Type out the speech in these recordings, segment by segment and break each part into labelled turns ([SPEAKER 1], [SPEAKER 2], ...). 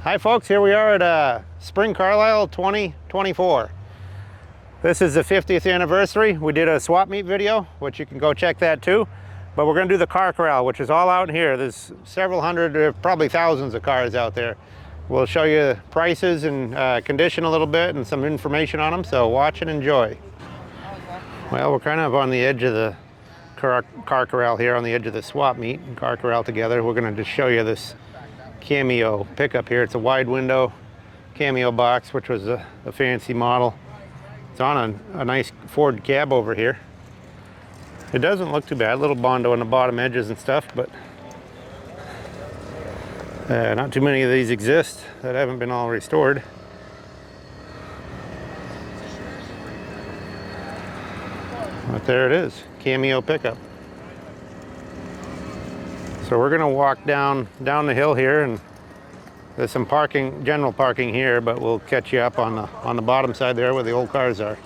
[SPEAKER 1] Hi folks, here we are at Spring Carlisle 2024. This is the 50th anniversary. We did a swap meet video, which you can go check that too. But we're gonna do the car corral, which is all out here. There's several hundred, probably thousands of cars out there. We'll show you prices and condition a little bit and some information on them, so watch and enjoy. Well, we're kind of on the edge of the car corral here, on the edge of the swap meet and car corral together. We're gonna just show you this Cameo pickup here. It's a wide window Cameo box, which was a fancy model. It's on a nice Ford cab over here. It doesn't look too bad, a little Bondo on the bottom edges and stuff, but not too many of these exist that haven't been all restored. But there it is, Cameo pickup. So we're gonna walk down the hill here, and there's some parking, general parking here, but we'll catch you up on the bottom side there where the old cars are.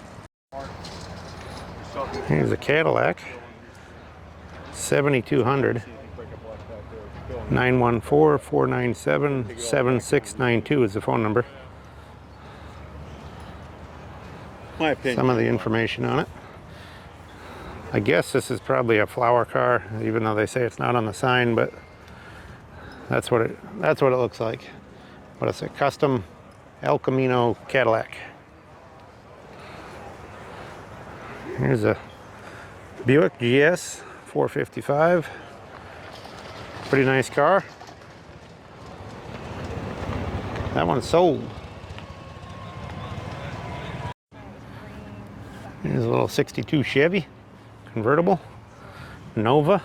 [SPEAKER 1] Here's a Cadillac, 7200, 914-497-7692 is the phone number.
[SPEAKER 2] My opinion.
[SPEAKER 1] Some of the information on it. I guess this is probably a flower car, even though they say it's not on the sign, but that's what it looks like. But it's a custom El Camino Cadillac. Here's a Buick GS 455. Pretty nice car. That one's sold. Here's a little 62 Chevy convertible Nova.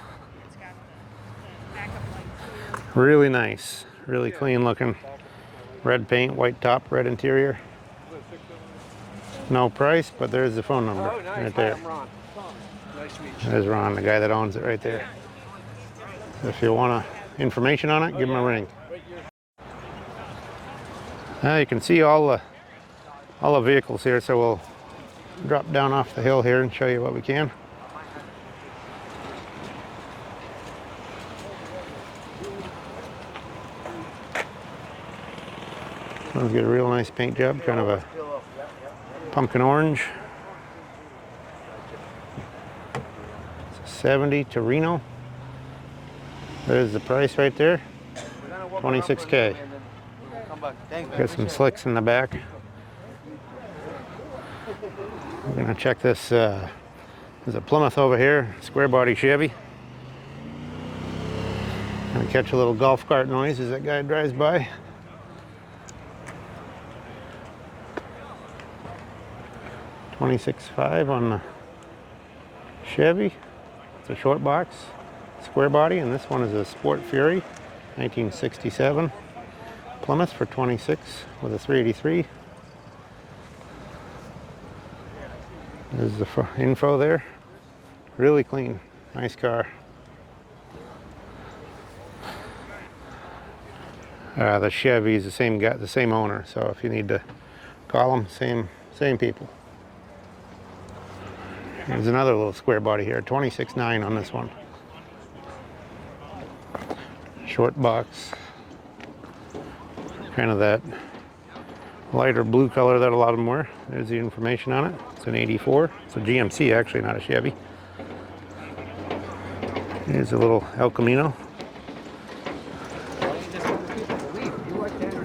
[SPEAKER 1] Really nice, really clean looking. Red paint, white top, red interior. No price, but there's the phone number right there. There's Ron, the guy that owns it right there. So if you want information on it, give him a ring. Now you can see all the vehicles here, so we'll drop down off the hill here and show you what we can. One's got a real nice paint job, kind of a pumpkin orange. It's a 70 Torino. There's the price right there, $26K. Got some slicks in the back. We're gonna check this, there's a Plymouth over here, square body Chevy. Gonna catch a little golf cart noise as that guy drives by. $26,500 on the Chevy. It's a short box, square body, and this one is a Sport Fury, 1967 Plymouth for $26,000 with a 383. There's the info there. Really clean, nice car. The Chevy is the same guy, the same owner. So if you need to call them, same people. There's another little square body here, $26,900 on this one. Short box. Kind of that lighter blue color that a lot of them wear. There's the information on it. It's an 84. It's a GMC actually, not a Chevy. Here's a little El Camino.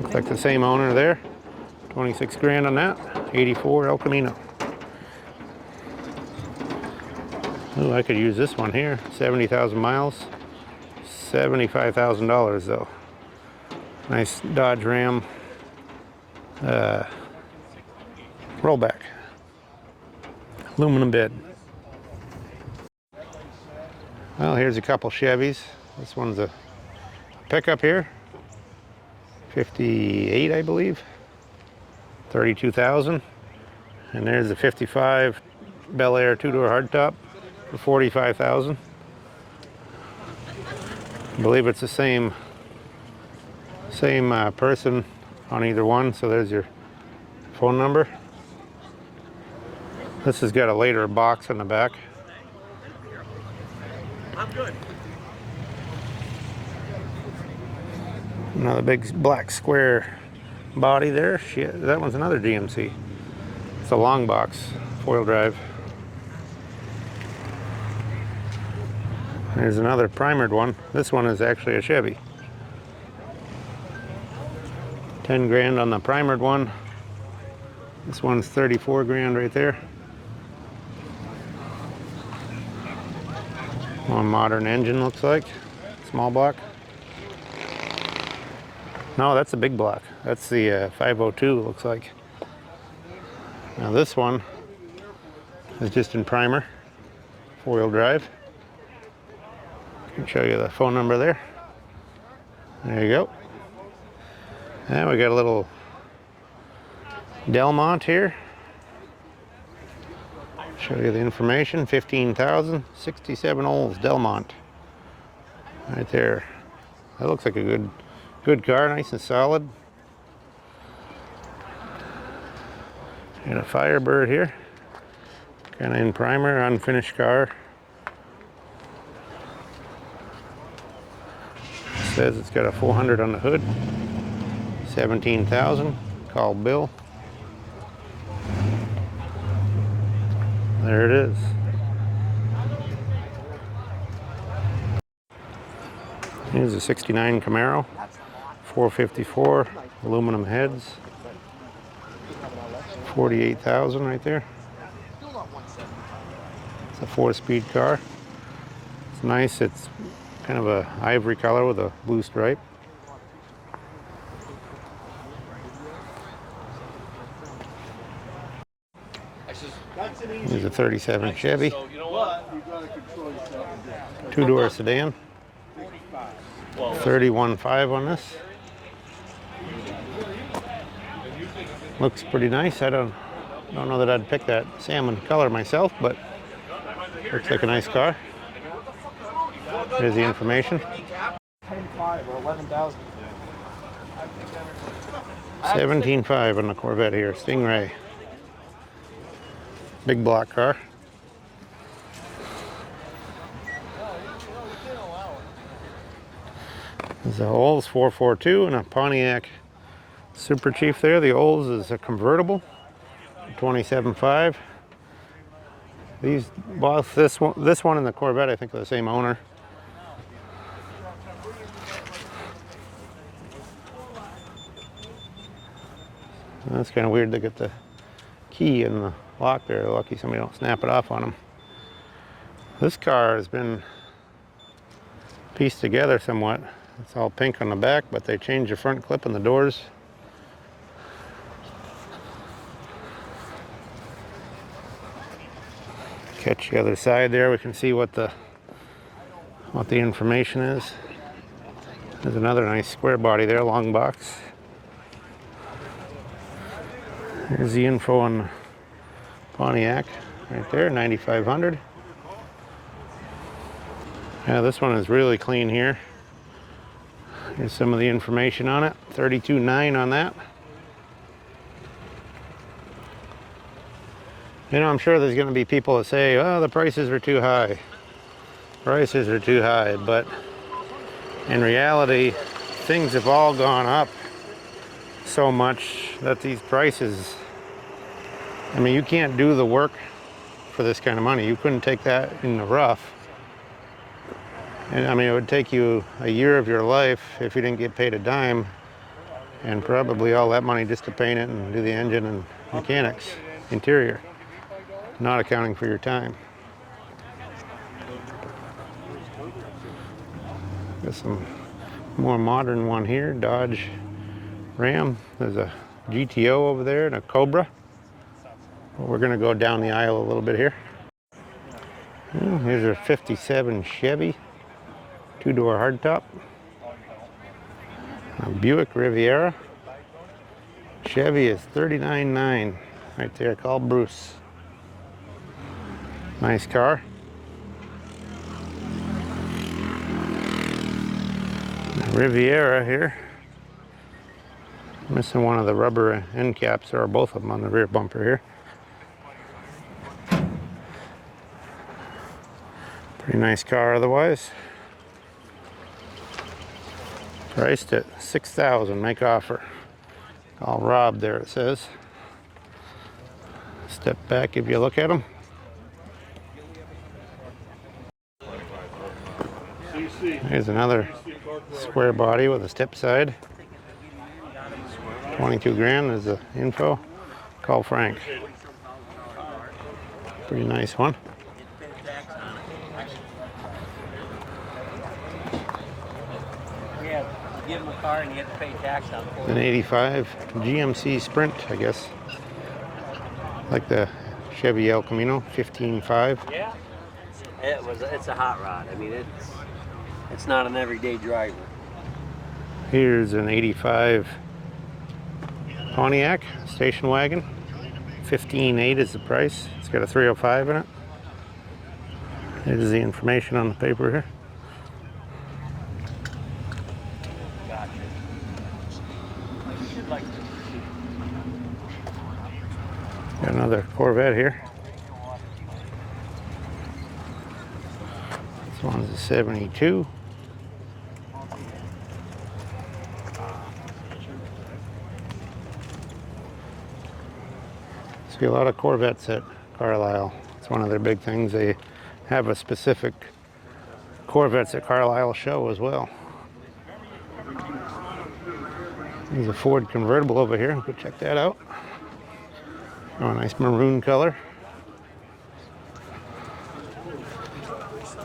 [SPEAKER 1] Looks like the same owner there. $26,000 on that. 84 El Camino. Ooh, I could use this one here. 70,000 miles. $75,000 though. Nice Dodge Ram rollback. Aluminum bed. Well, here's a couple Chevys. This one's a pickup here. 58, I believe. 32,000. And there's the 55 Bel Air two-door hardtop for 45,000. I believe it's the same person on either one, so there's your phone number. This has got a later box on the back. Another big black square body there. Shit, that one's another GMC. It's a long box, four-wheel drive. There's another primered one. This one is actually a Chevy. 10 grand on the primered one. This one's 34 grand right there. More modern engine looks like. Small block. No, that's a big block. That's the 502 looks like. Now this one is just in primer. Four-wheel drive. I can show you the phone number there. There you go. And we got a little Delmont here. Show you the information. 15,000, 67 Olds Delmont. Right there. That looks like a good car, nice and solid. And a Firebird here. Kind of in primer, unfinished car. Says it's got a 400 on the hood. 17,000. Call Bill. There it is. Here's a 69 Camaro. 454. Aluminum heads. 48,000 right there. It's a 4-speed car. It's nice. It's kind of a ivory color with a blue stripe. Here's a 37 Chevy. Two-door sedan. 31.5 on this. Looks pretty nice. I don't know that I'd pick that salmon color myself, but looks like a nice car. Here's the information. 17.5 on the Corvette here. Stingray. Big block car. There's a Olds 442 and a Pontiac Super Chief there. The Olds is a convertible. 27.5. These both this one and the Corvette I think are the same owner. That's kind of weird to get the key in the lock there. Lucky somebody don't snap it off on them. This car has been pieced together somewhat. It's all pink on the back, but they changed the front clip in the doors. Catch the other side there. We can see what the information is. There's another nice square body there, long box. Here's the info on the Pontiac right there, 9,500. Yeah, this one is really clean here. Here's some of the information on it. 32.9 on that. You know, I'm sure there's going to be people that say, oh, the prices are too high. Prices are too high, but in reality, things have all gone up so much that these prices, I mean, you can't do the work for this kind of money. You couldn't take that in the rough. And I mean, it would take you a year of your life if you didn't get paid a dime, and probably all that money just to paint it and do the engine and mechanics, interior, not accounting for your time. Got some more modern one here, Dodge Ram. There's a GTO over there and a Cobra. Well, we're gonna go down the aisle a little bit here. Here's a 57 Chevy. Two-door hardtop. A Buick Riviera. Chevy is 39.9 right there. Call Bruce. Nice car. Riviera here. Missing one of the rubber end caps, or both of them on the rear bumper here. Pretty nice car otherwise. Priced at $6,000, make offer. Call Rob there, it says. Step back, give you a look at them. Here's another square body with a step side. 22 grand is the info. Call Frank. Pretty nice one.
[SPEAKER 3] Yeah, you give them a car and you have to pay tax on it.
[SPEAKER 1] An 85 GMC Sprint, I guess. Like the Chevy El Camino, 15.5.
[SPEAKER 3] Yeah. It's a hot rod. I mean, it's not an everyday driver.
[SPEAKER 1] Here's an 85 Pontiac station wagon. 15.8 is the price. It's got a 305 in it. Here's the information on the paper here.
[SPEAKER 3] Gotcha. You should like to.
[SPEAKER 1] Got another Corvette here. This one's a 72. See a lot of Corvettes at Carlisle. It's one of their big things. They have a specific Corvettes at Carlisle show as well. There's a Ford convertible over here. Go check that out. Oh, a nice maroon color.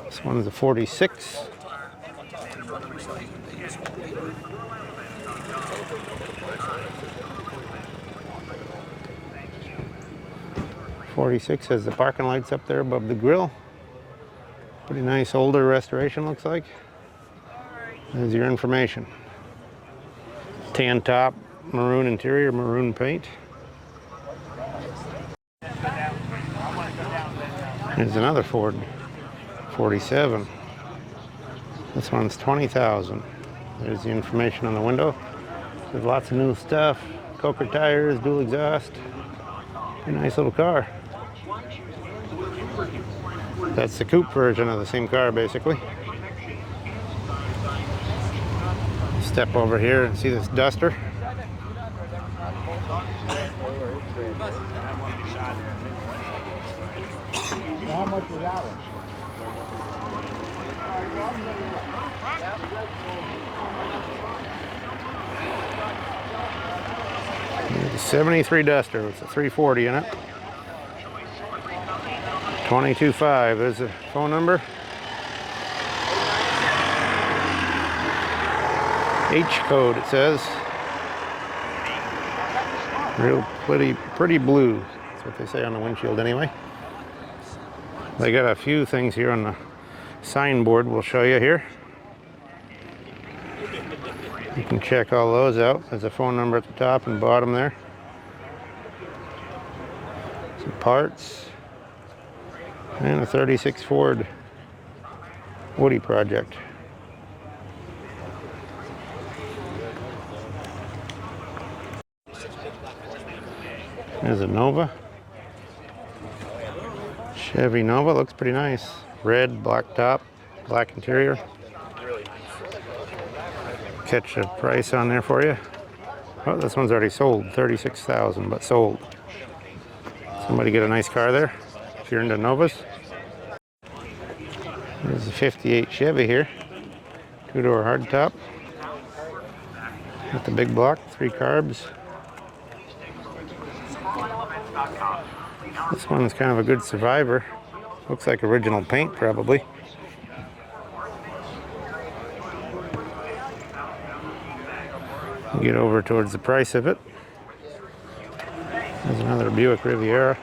[SPEAKER 1] This one's a 46. '46 has the parking lights up there above the grill. Pretty nice older restoration, looks like. There's your information. Tan top, maroon interior, maroon paint. There's another Ford 47. This one's 20,000. There's the information on the window. There's lots of new stuff. Coker tires, dual exhaust. Pretty nice little car. That's the coupe version of the same car, basically. Step over here and see this Duster.
[SPEAKER 4] How much is that one?
[SPEAKER 1] 73 Duster with a 340 in it. 22.5. There's a phone number. H code, it says. Real pretty blue. That's what they say on the windshield anyway. They got a few things here on the signboard we'll show you here. You can check all those out. There's a phone number at the top and bottom there. Some parts. And a 36 Ford Woody project. There's a Nova. Chevy Nova, looks pretty nice. Red, black top, black interior. Catch a price on there for you. Oh, this one's already sold, 36,000, but sold. Somebody get a nice car there if you're into Novas. There's a 58 Chevy here. Two-door hardtop. Got the big block, 3 carbs. This one's kind of a good survivor. Looks like original paint, probably. Get over towards the price of it. There's another Buick Riviera.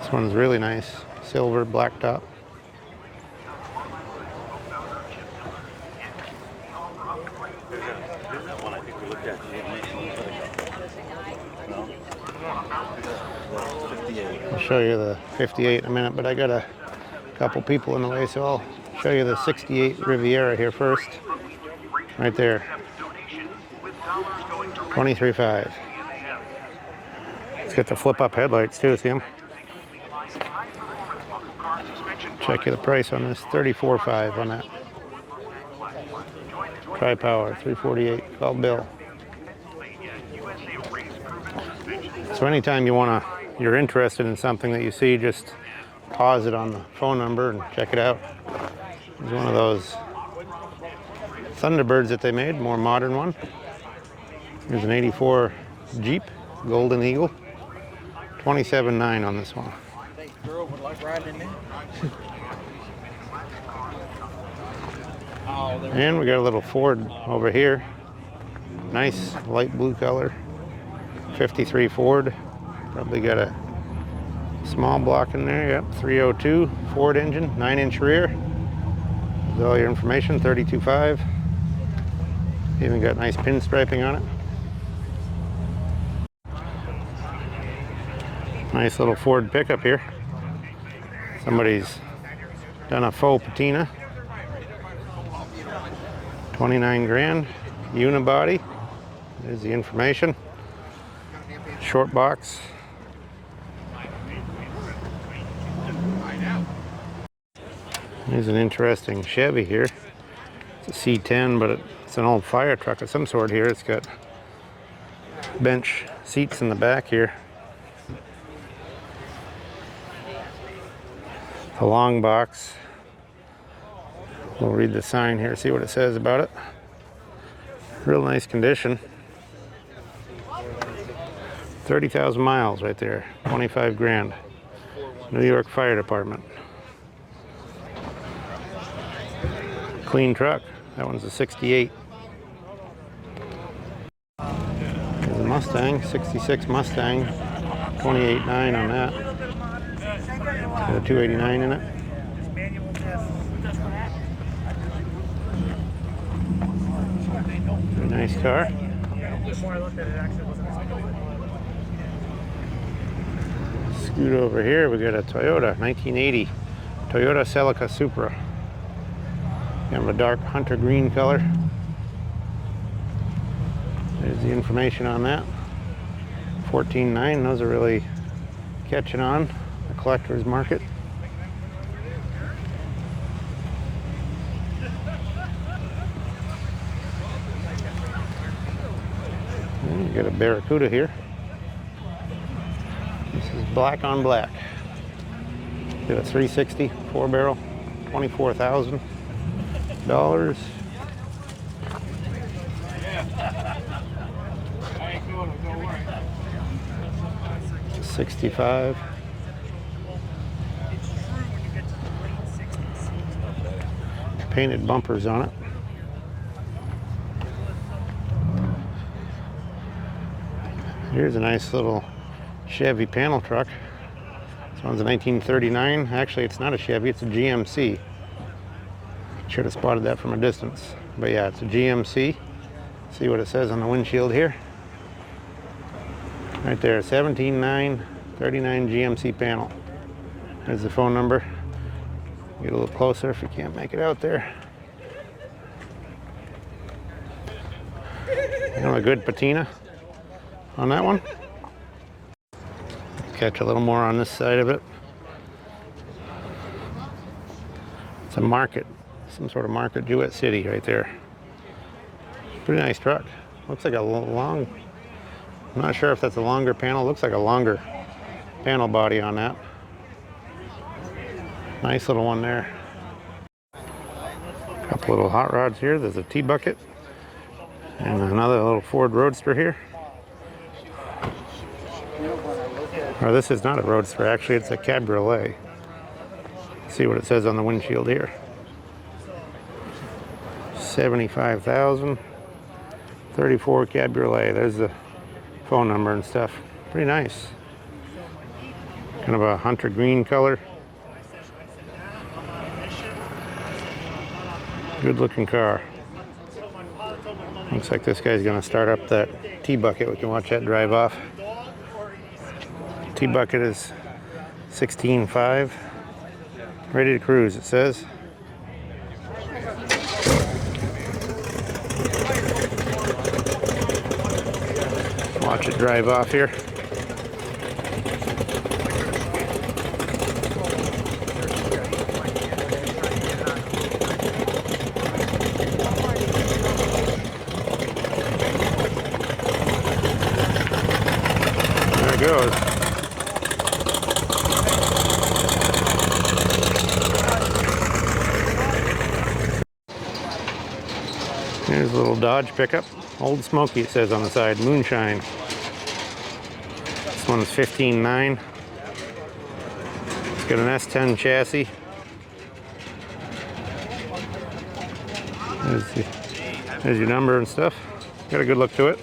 [SPEAKER 1] This one's really nice. Silver, black top. I'll show you the 58 in a minute, but I got a couple people in the way, so I'll show you the 68 Riviera here first. Right there. 23.5. It's got the flip-up headlights too, see them? Check you the price on this, 34.5 on that. Tri-Power, 348, call Bill. So anytime you're interested in something that you see, just pause it on the phone number and check it out. It's one of those Thunderbirds that they made, more modern one. Here's an 84 Jeep, Golden Eagle. 27.9 on this one.
[SPEAKER 4] Girl would like riding in there.
[SPEAKER 1] And we got a little Ford over here. Nice light blue color. 53 Ford. Probably got a small block in there. Yep, 302 Ford engine, 9-inch rear. There's all your information, 32.5. Even got nice pinstriping on it. Nice little Ford pickup here. Somebody's done a faux patina. 29 grand. Unibody. There's the information. Short box. There's an interesting Chevy here. It's a C10, but it's an old fire truck of some sort here. It's got bench seats in the back here. The long box. We'll read the sign here, see what it says about it. Real nice condition. 30,000 miles right there, 25 grand. New York Fire Department. Clean truck. That one's a 68. There's a Mustang, 66 Mustang, 28.9 on that. Got a 289 in it. Very nice car. Scoot over here, we got a Toyota, 1980 Toyota Celica Supra. Kind of a dark hunter green color. There's the information on that. 14.9, those are really catching on. The collector's market. And you got a Barracuda here. This is black on black. Got a 360 4-barrel, $24,000. 65. Painted bumpers on it. Here's a nice little Chevy panel truck. This one's a 1939. Actually, it's not a Chevy, it's a GMC. Should have spotted that from a distance. But yeah, it's a GMC. See what it says on the windshield here. Right there, 17939 GMC panel. There's the phone number. Get a little closer if you can't make it out there. A good patina on that one. Catch a little more on this side of it. It's a market, some sort of market, Jewett City right there. Pretty nice truck. Looks like a long, I'm not sure if that's a longer panel. Looks like a longer panel body on that. Nice little one there. Couple little hot rods here. There's a T-bucket and another little Ford Roadster here. Or this is not a Roadster, actually it's a Cabriolet. See what it says on the windshield here. 75,000. 34 Cabriolet. There's the phone number and stuff. Pretty nice. Kind of a hunter green color. Good looking car. Looks like this guy's gonna start up that T-bucket. We can watch that drive off. T-bucket is 16.5. Ready to cruise, it says. Watch it drive off here. it goes. Here's a little Dodge pickup. Old Smoky, it says on the side. Moonshine. This one's 15.9. It's got an S10 chassis. There's your number and stuff. Got a good look to it.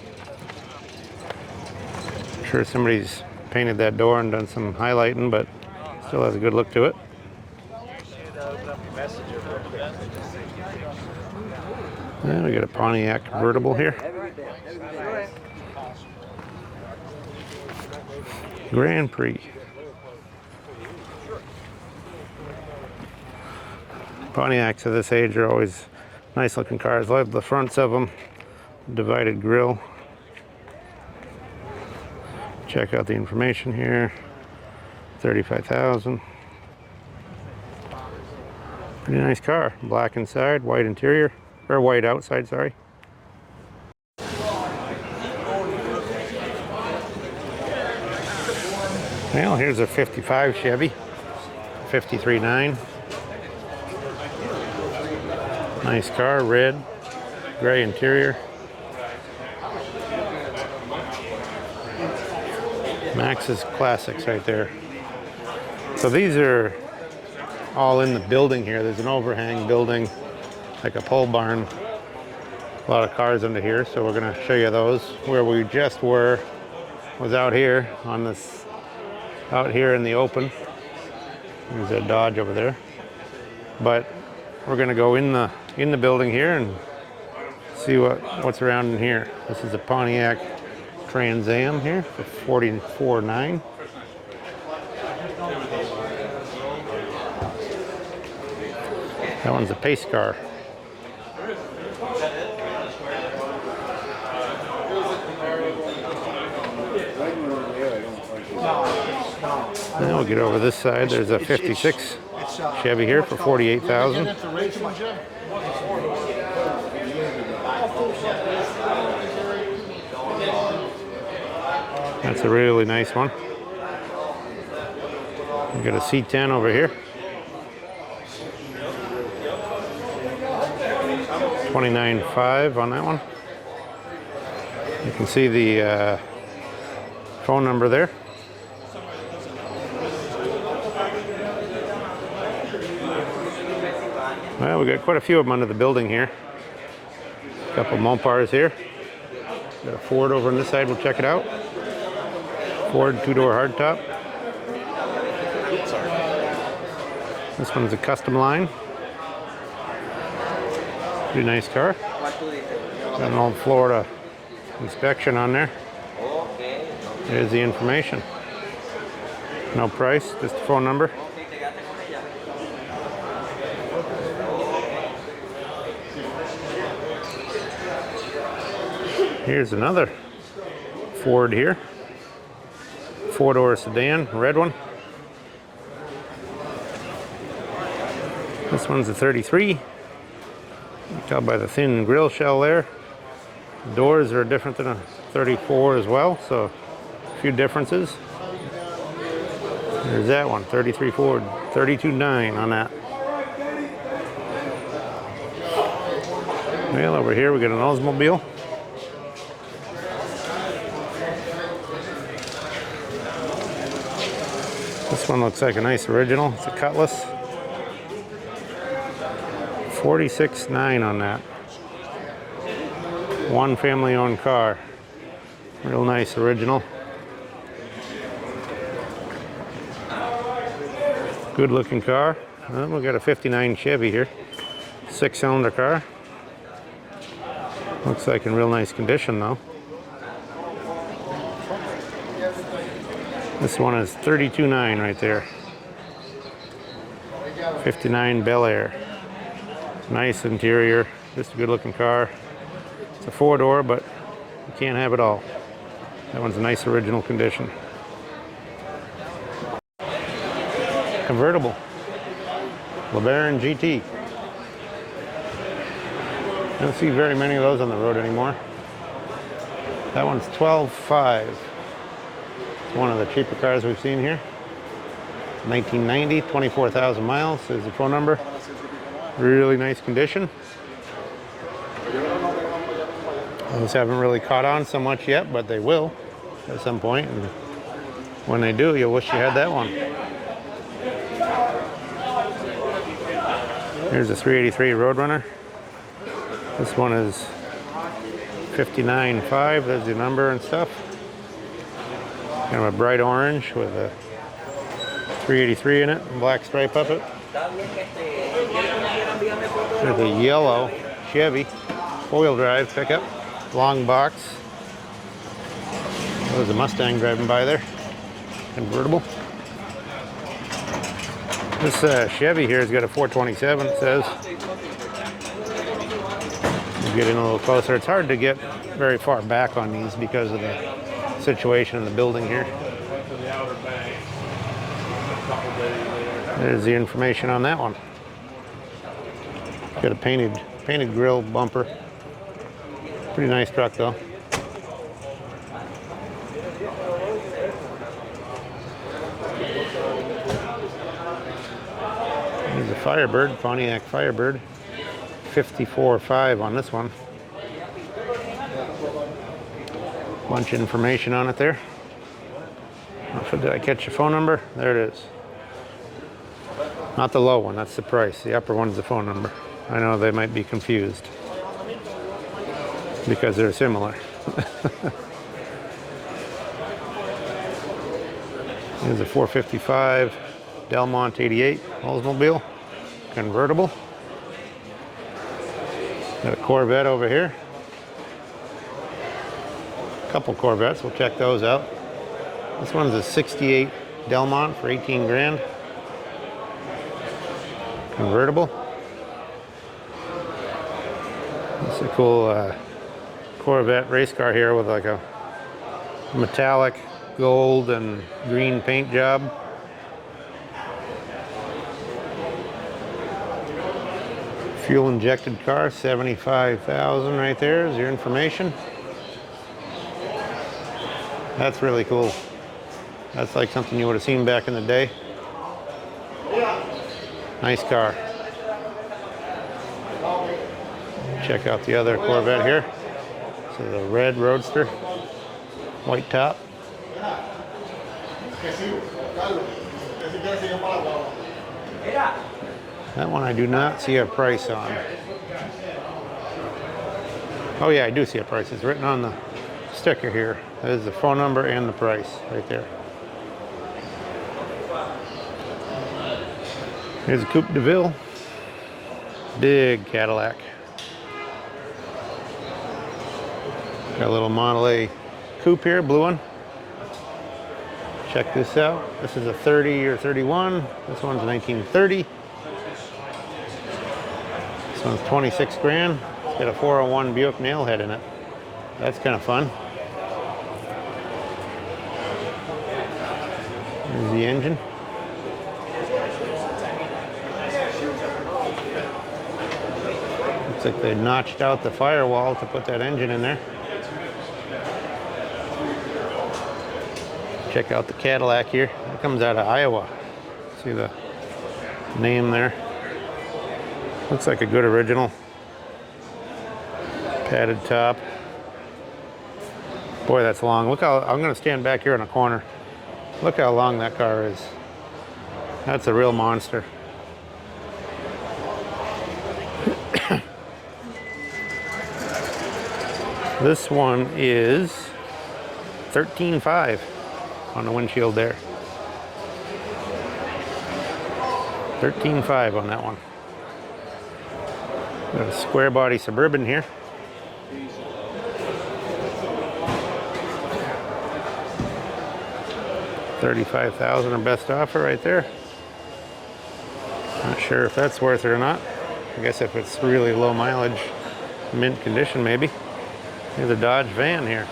[SPEAKER 1] I'm sure somebody's painted that door and done some highlighting, but still has a good look to it. And we got a Pontiac convertible here. Grand Prix. Pontiacs of this age are always nice looking cars. I love the fronts of them. Divided grille. Check out the information here. 35,000. Pretty nice car. Black inside, white interior, or white outside, sorry. Well, here's a 55 Chevy. 53.9. Nice car, red, gray interior. Max's Classics right there. So these are all in the building here. There's an overhang building, like a pole barn. A lot of cars under here, so we're gonna show you those. Where we just were was out here on this, out here in the open. There's a Dodge over there. But we're gonna go in the building here and see what's around in here. This is a Pontiac Trans Am here for 44.9. That one's a pace car. Now we'll get over this side. There's a 56 Chevy here for 48,000. That's a really nice one. We got a C10 over here. 29.5 on that one. You can see the phone number there. Well, we got quite a few of them under the building here. A couple Mopars here. Got a Ford over on this side. We'll check it out. Ford two-door hardtop. This one's a custom line. Pretty nice car. Got an old Florida inspection on there. There's the information. No price, just a phone number. Here's another Ford here. Four-door sedan, red one. This one's a 33. You can tell by the thin grille shell there. The doors are different than a 34 as well, so a few differences. There's that one, 33 Ford, 32.9 on that. Well, over here we got an Oldsmobile. This one looks like a nice original. It's a Cutlass. 46.9 on that. One family-owned car. Real nice original. Good looking car. We've got a 59 Chevy here. 6-cylinder car. Looks like in real nice condition though. This one is 32.9 right there. 59 Bel Air. Nice interior, just a good looking car. It's a 4-door, but you can't have it all. That one's a nice original condition. Convertible. LeBaron GT. I don't see very many of those on the road anymore. That one's 12.5. It's one of the cheaper cars we've seen here. 1990, 24,000 miles is the phone number. Really nice condition. Those haven't really caught on so much yet, but they will at some point. And when they do, you'll wish you had that one. Here's a 383 Roadrunner. This one is 59.5. There's the number and stuff. Kind of a bright orange with a 383 in it, and black stripe up it. There's a yellow Chevy four-wheel drive pickup, long box. There's a Mustang driving by there, convertible. This Chevy here has got a 427, it says. We'll get in a little closer. It's hard to get very far back on these because of the situation in the building here. There's the information on that one. Got a painted grille bumper. Pretty nice truck though. There's a Firebird, Pontiac Firebird. 54.5 on this one. Bunch of information on it there. Did I catch your phone number? There it is. Not the low one, that's the price. The upper one's the phone number. I know they might be confused because they're similar. Here's a 455 Delmont 88 Oldsmobile, convertible. Got a Corvette over here. A couple Corvettes, we'll check those out. This one's a 68 Delmont for 18 grand. Convertible. It's a cool Corvette race car here with like a metallic gold and green paint job. Fuel injected car, 75,000 right there is your information. That's really cool. That's like something you would have seen back in the day. Nice car. Check out the other Corvette here. This is a red Roadster, white top. That one I do not see a price on. Oh yeah, I do see a price. It's written on the sticker here. There's the phone number and the price right there. Here's a Coupe de Ville. Big Cadillac. Got a little Model A coupe here, blue one. Check this out. This is a 30 or 31. This one's 1930. This one's 26 grand. It's got a 401 Buick nailhead in it. That's kind of fun. There's the engine. Looks like they notched out the firewall to put that engine in there. Check out the Cadillac here. It comes out of Iowa. See the name there. Looks like a good original. Padded top. Boy, that's long. Look how, I'm gonna stand back here in a corner. Look how long that car is. That's a real monster. This one is 13.5 on the windshield there. 13.5 on that one. Got a square body Suburban here. $35,000 our best offer right there. Not sure if that's worth it or not. I guess if it's really low mileage, mint condition maybe. Here's a Dodge van here.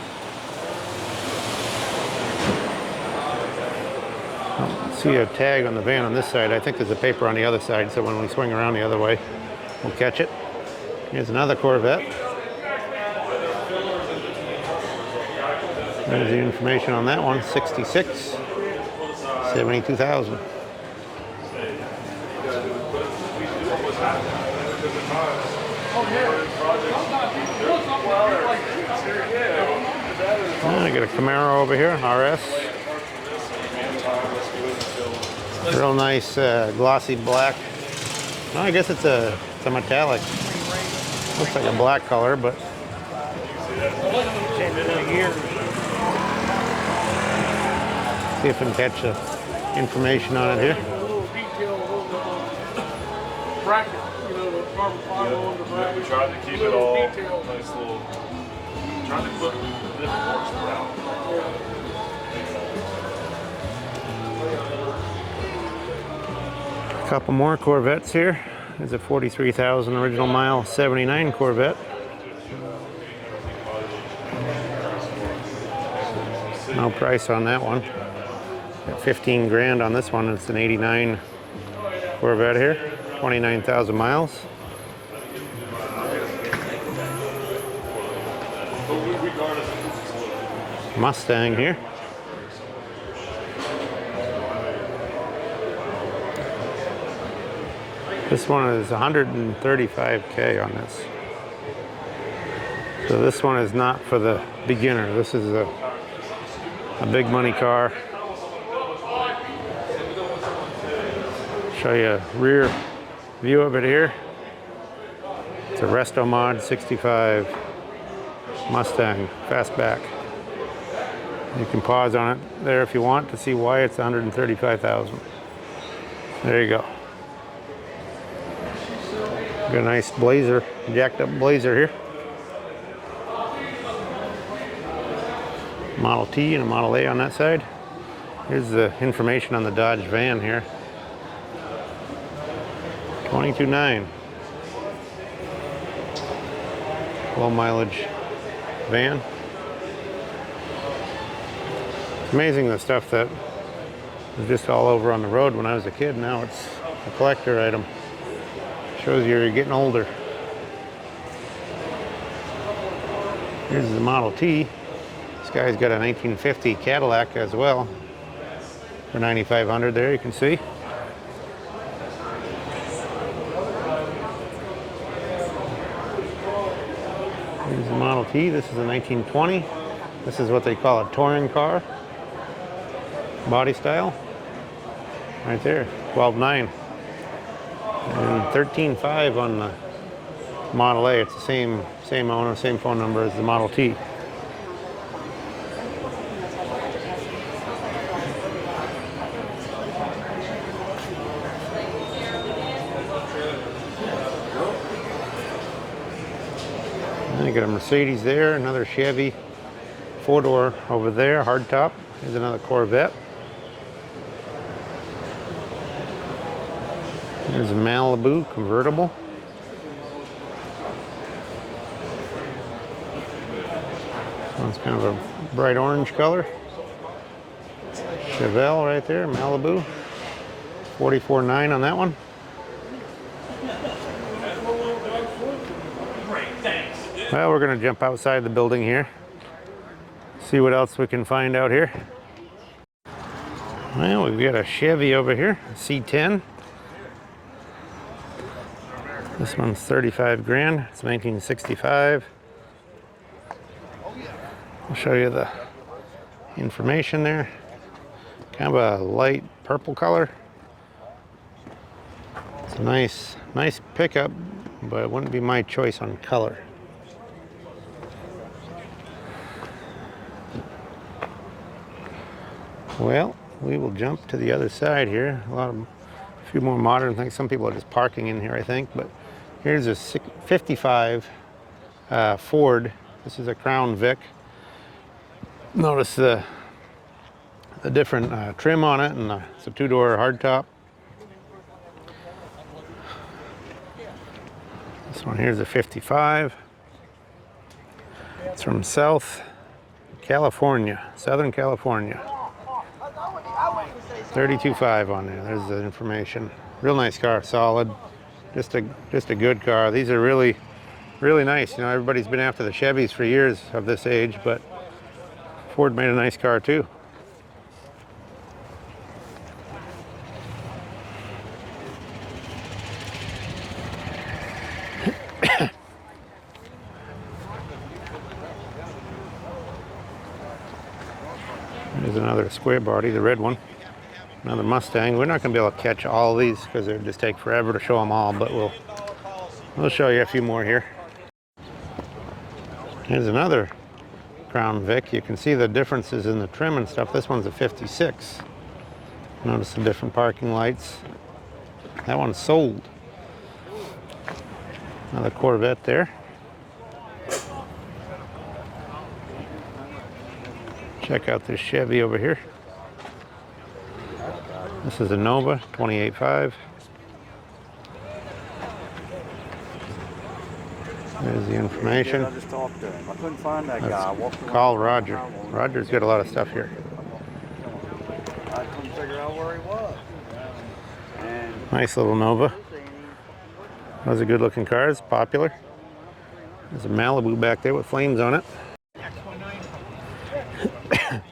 [SPEAKER 1] See a tag on the van on this side. I think there's a paper on the other side, so when we swing around the other way, we'll catch it. Here's another Corvette. There's the information on that one, 66, 72,000. I got a Camaro over here, RS. Real nice glossy black. Oh, I guess it's a metallic. Looks like a black color, but see if we can catch the information on it here.
[SPEAKER 5] Yeah, we tried to keep it all nice little. Trying to put different parts around.
[SPEAKER 1] A couple more Corvettes here. There's a 43,000 original mile 79 Corvette. No price on that one. Got 15 grand on this one. It's an 89 Corvette here, 29,000 miles. Mustang here. This one is 135K on this. So this one is not for the beginner. This is a big money car. Show you a rear view of it here. It's a Resto Mod 65 Mustang fastback. You can pause on it there if you want to see why it's 135,000. There you go. Got a nice Blazer, jacked up Blazer here. Model T and a Model A on that side. Here's the information on the Dodge van here. 22.9. Low mileage van. It's amazing the stuff that was just all over on the road when I was a kid. Now it's a collector item. Shows you're getting older. Here's the Model T. This guy's got a 1950 Cadillac as well. For 9,500 there, you can see. Here's the Model T. This is a 1920. This is what they call a touring car. Body style. Right there, 12.9. And 13.5 on the Model A. It's the same owner, same phone number as the Model T. And you got a Mercedes there, another Chevy 4-door over there, hardtop. Here's another Corvette. There's a Malibu convertible. This one's kind of a bright orange color. Chevelle right there, Malibu. 44.9 on that one. Well, we're going to jump outside the building here. See what else we can find out here. Well, we've got a Chevy over here, C10. This one's 35 grand. It's 1965. I'll show you the information there. Kind of a light purple color. It's a nice pickup, but it wouldn't be my choice on color. Well, we will jump to the other side here. A few more modern things. Some people are just parking in here, I think, but here's a 55 Ford. This is a Crown Vic. Notice the different trim on it, and it's a 2-door hardtop. This one here's a 55. It's from Southern California. 32.5 on there. There's the information. Real nice car, solid. Just a good car. These are really nice. You know, everybody's been after the Chevys for years of this age, but Ford made a nice car too. There's another square body, the red one. Another Mustang. We're not going to be able to catch all of these because it would just take forever to show them all, but we'll show you a few more here. Here's another Crown Vic. You can see the differences in the trim and stuff. This one's a 56. Notice the different parking lights. That one's sold. Another Corvette there. Check out this Chevy over here. This is a Nova 28.5. There's the information.
[SPEAKER 2] I just talked to him. I couldn't find that guy. I walked around.
[SPEAKER 1] Call Roger. Roger's got a lot of stuff here.
[SPEAKER 2] I couldn't figure out where he was. And
[SPEAKER 1] Nice little Nova. Those are good looking cars, popular. There's a Malibu back there with flames on it.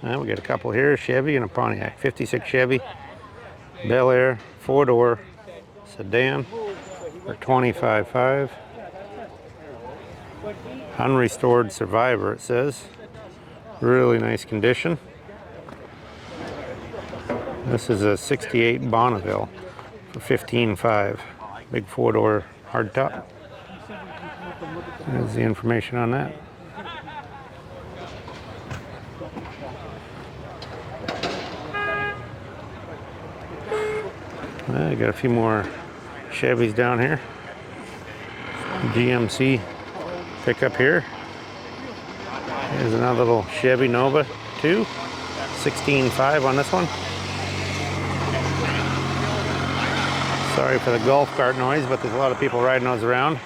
[SPEAKER 1] Now we got a couple here, Chevy and a Pontiac. 56 Chevy, Bel Air, 4-door, sedan for $25,500. Unrestored Survivor, it says. Really nice condition. This is a 68 Bonneville for $15,500. Big 4-door hardtop. There's the information on that. I got a few more Chevys down here. GMC pickup here. Here's another little Chevy Nova 2. $16,500 on this one. Sorry for the golf cart noise, but there's a lot of people riding those around.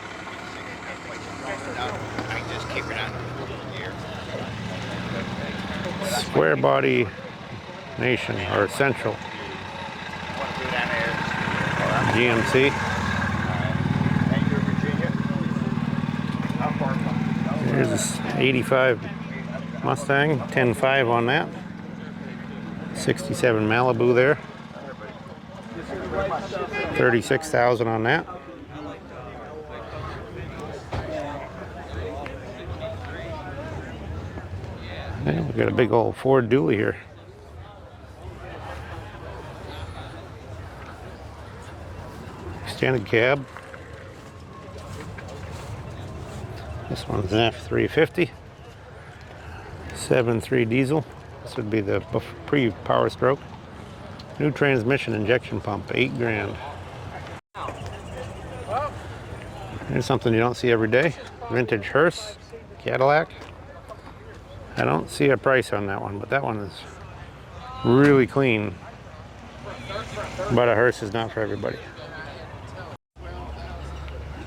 [SPEAKER 1] Square body nation or central. GMC. Here's this 85 Mustang, 10.5 on that. 67 Malibu there. 36,000 on that. And we got a big old Ford dually here. Extended cab. This one's an F350. 7.3 diesel. This would be the pre-power stroke. New transmission injection pump, $8,000. Here's something you don't see every day. Vintage hearse, Cadillac. I don't see a price on that one, but that one is really clean. But a hearse is not for everybody.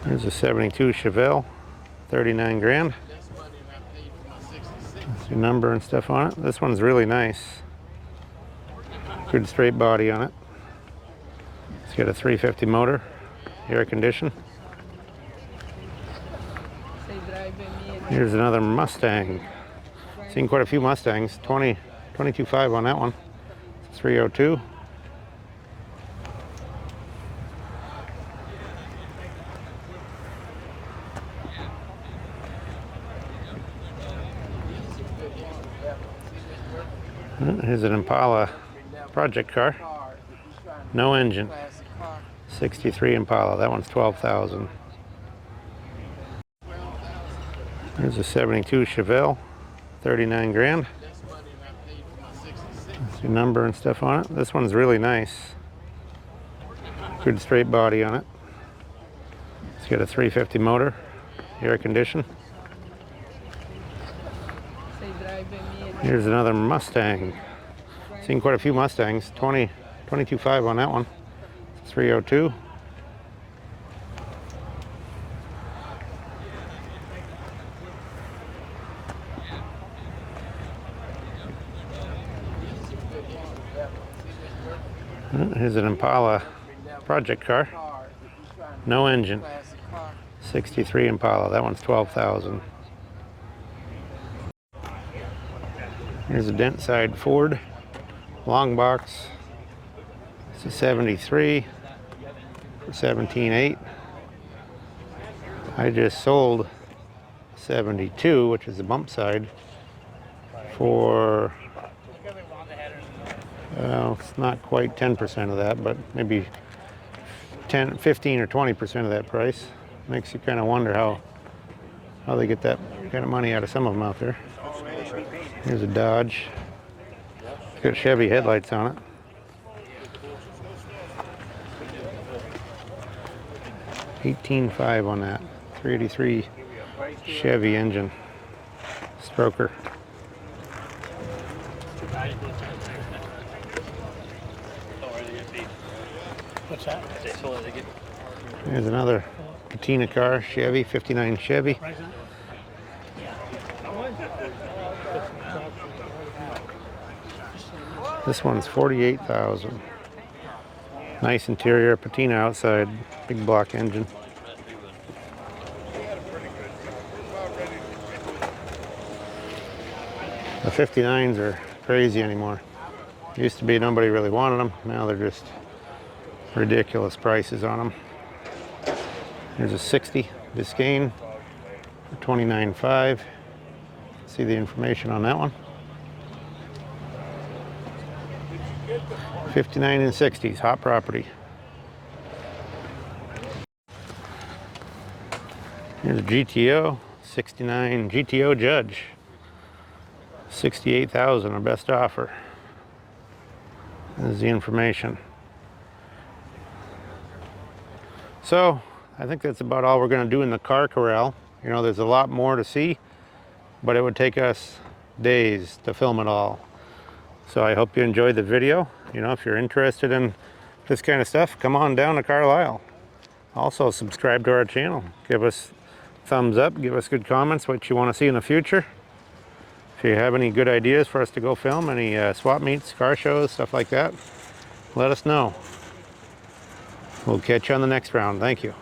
[SPEAKER 1] There's a 72 Chevelle, $39,000. That's your number and stuff on it. This one's really nice. Good straight body on it. It's got a 350 motor, air condition. Here's another Mustang. Seen quite a few Mustangs. 22.5 on that one. 302. Here's an Impala project car. No engine. 63 Impala. That one's $12,000. There's a 72 Chevelle. $39,000. That's your number and stuff on it. This one's really nice. Good straight body on it. It's got a 350 motor, air condition. Here's another Mustang. Seen quite a few Mustangs. 22.5 on that one. 302. Here's an Impala project car. No engine. 63 Impala. That one's $12,000. Here's a dent side Ford long box. It's a 73 for 17.8. I just sold 72, which is the bump side, for well, it's not quite 10% of that, but maybe 10, 15 or 20% of that price. Makes you kind of wonder how they get that kind of money out of some of them out there. Here's a Dodge. It's got Chevy headlights on it. $18,500 on that. 383 Chevy engine. Stroker.
[SPEAKER 4] What's that?
[SPEAKER 1] Here's another patina car, Chevy, 59 Chevy. This one's $48,000. Nice interior, patina outside, big block engine. The 59s are crazy anymore. Used to be nobody really wanted them. Now they're just ridiculous prices on them. Here's a 60 Biscayne for $29,500. See the information on that one. 59 and 60s, hot property. Here's a GTO, 69 GTO Judge. 68,000, our best offer. This is the information. So, I think that's about all we're going to do in the car corral. You know, there's a lot more to see, but it would take us days to film it all. So I hope you enjoyed the video. You know, if you're interested in this kind of stuff, come on down to Carlisle. Also, subscribe to our channel. Give us thumbs up, give us good comments, what you want to see in the future. If you have any good ideas for us to go film, any swap meets, car shows, stuff like that, let us know. We'll catch you on the next round. Thank you.